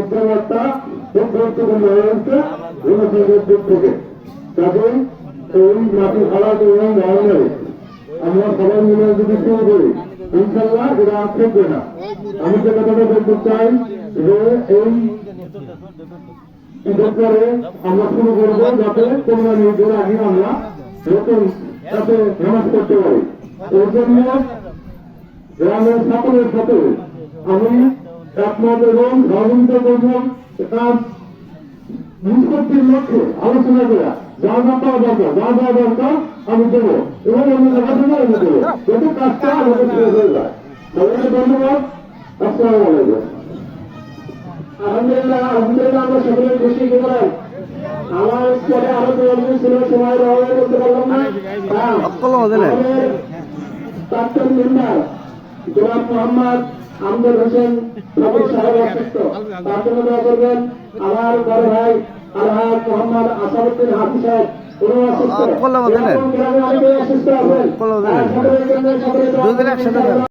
উদ্যোগটা খুব গুরুত্বপূর্ণ হয়ে উঠছে জনসংখ্যার দিক থেকে। কাজেই এই মাটি খারাপ এবং ধরনের আমরা সবাই মিলে যদি শুরু করি ইনশাল্লাহ এটা আর থাকবে না। আমি যে কথাটা বলতে চাই যে এই ঈদের পরে আমরা শুরু করবো যাতে কোরবানি ঈদের আগে আমরা নতুন সাথে নামাজ করতে পারি। এই জন্য গ্রামের সকলের সাথে আমি একমত এবং সহযোগিতা করব কাজ নিষ্পত্তির লক্ষ্যে আলোচনা করে যা যা পাওয়া দরকার যা যা দরকার আমি দেবো এবং অন্য দেখাশোনা আমি দেবো যাতে কাজটা আমাদের শেষ হয়ে যায়। সবাইকে ধন্যবাদ। আসসালামু আলাইকুম। আলহামদুলিল্লাহ আলহামদুলিল্লাহ আমরা সকলে খুশি করেন। আমার পরে আরো প্রয়োজন ছিল সময় ব্যবহার করতে পারলাম না। আমাদের প্রাক্তন মেম্বার জনাব মোহাম্মদ আমজাদ হোসেন সাহেব অসুস্থ, তার জন্য দোয়া করবেন। আমার বড় ভাই আলহাজ মোহাম্মদ আসাদুদ্দিন হাফিজ সাহেব উনি অসুস্থ, গ্রামে অনেকে অসুস্থ আছেন। সকলের জন্য সকলে